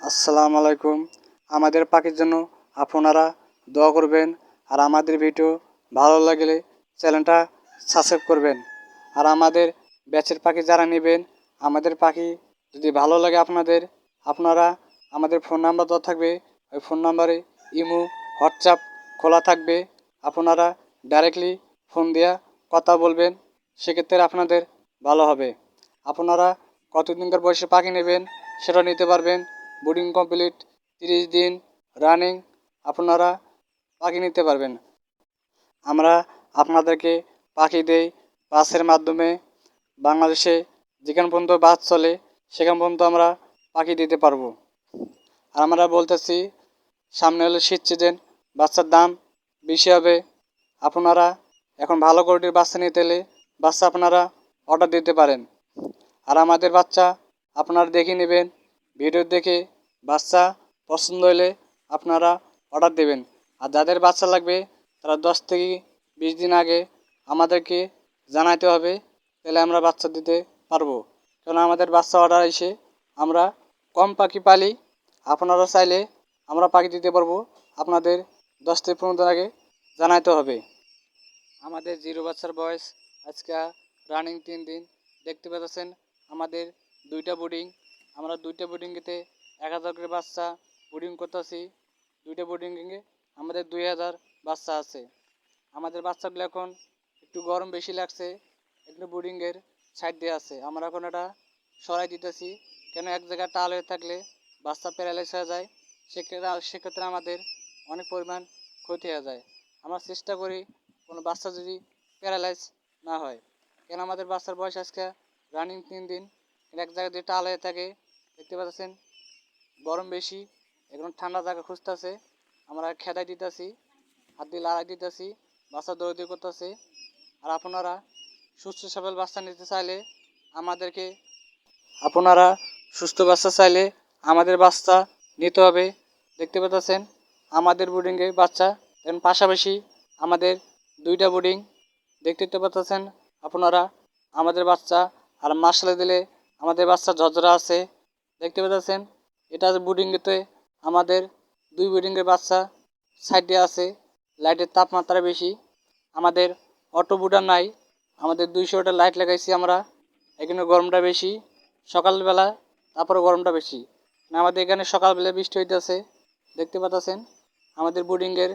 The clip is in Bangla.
আসসালামু আলাইকুম। আমাদের পাখির জন্য আপনারা দোয়া করবেন আর আমাদের ভিডিও ভালো লাগলে চ্যানেলটা সাবস্ক্রাইব করবেন। আর আমাদের ব্যাচের পাখি যারা নেবেন, আমাদের পাখি যদি ভালো লাগে আপনারা আমাদের ফোন নাম্বার দেওয়া থাকবে, ওই ফোন নাম্বারে ইমো হোয়াটসঅ্যাপ খোলা থাকবে। আপনারা ডাইরেক্টলি ফোন দিয়া কথা বলবেন, সেক্ষেত্রে আপনাদের ভালো হবে। আপনারা কতদিনকার বয়সে পাখি নেবেন সেটা নিতে পারবেন। বোর্ডিং কমপ্লিট 30 দিন রানিং আপনারা পাখি নিতে পারবেন। আমরা আপনাদেরকে পাখি দেই বাসের মাধ্যমে। বাংলাদেশে যেখান পর্যন্ত বাস চলে সেখান পর্যন্ত আমরা পাখি দিতে পারবো। আর আমরা বলতেছি, সামনে হলে শীত সিজন, বাচ্চার দাম বেশি হবে। আপনারা এখন ভালো কোয়ালিটির বাচ্চা নিতে হলে বাচ্চা আপনারা অর্ডার দিতে পারেন। আর আমাদের বাচ্চা আপনারা দেখে নেবেন, ভিডিও দেখে বাচ্চা পছন্দ হলে আপনারা অর্ডার দেবেন। আর যাদের বাচ্চা লাগবে তারা 10 থেকে 20 দিন আগে আমাদেরকে জানাতে হবে, তাহলে আমরা বাচ্চা দিতে পারবো। কারণ আমাদের বাচ্চা অর্ডার এসে আমরা কম পাখি পালি। আপনারা চাইলে আমরা পাখি দিতে পারবো, আপনাদের 10 থেকে 15 দিন আগে জানাতে হবে। আমাদের জিরো বাচ্চার বয়স আজকে রানিং 3 দিন। দেখতে পাচ্ছেন আমাদের দুইটা বোর্ডিং। আমরা দুইটা বোর্ডিংয়েতে 1000 করে বাচ্চা বোর্ডিং করতেছি। দুইটা বোর্ডিংয়ে আমাদের 2000 বাচ্চা আছে। আমাদের বাচ্চাগুলো এখন একটু গরম বেশি লাগছে, একটু বোর্ডিংয়ের সাইড দিয়ে আছে। আমরা এখন এটা সরাই দিতেছি, কেন এক জায়গায় টাল হয়ে থাকলে বাচ্চা প্যারালাইজ হয়ে যায়। সেক্ষেত্রে আমাদের অনেক পরিমাণ ক্ষতি হয়ে যায়। আমরা চেষ্টা করি কোনো বাচ্চা যদি প্যারালাইজ না হয়। কেন আমাদের বাচ্চার বয়স আজকে রানিং 3 দিন, এক জায়গায় যদি টাল হয়ে থাকে, দেখতে পাচ্ছেন গরম বেশি, এখন ঠান্ডা জায়গা খুঁজতেছে। আমরা খেদাই দিতেছি, হাত দিয়ে লড়াই দিতেছি, বাচ্চা দৌড়াদৌড়ি করতেছে। আর আপনারা সুস্থ সবল বাচ্চা নিতে চাইলে আমাদেরকে আপনারা সুস্থ বাচ্চা চাইলে আমাদের বাচ্চা নিতে হবে। দেখতে পাচ্ছেন আমাদের বোর্ডিংয়ে বাচ্চা এখন পাশাপাশি আমাদের দুইটা বোর্ডিং। দেখতে পাচ্ছেন আপনারা আমাদের বাচ্চা আর মার্শাল দিলে আমাদের বাচ্চা ঝরঝরা আছে। দেখতে পাচ্ছেন এটা বোর্ডিংয়েতে আমাদের দুই বোর্ডিংয়ের বাচ্চা সাইডে আছে। লাইটের তাপমাত্রা বেশি, আমাদের অটো বুডার নাই, আমাদের 200 লাইট লাগাইছি আমরা। এখানে গরমটা বেশি সকালবেলা, তারপরে গরমটা বেশি। আমাদের এখানে সকালবেলা বৃষ্টি হইতেছে। দেখতে পাচ্ছেন আমাদের বোর্ডিংয়ের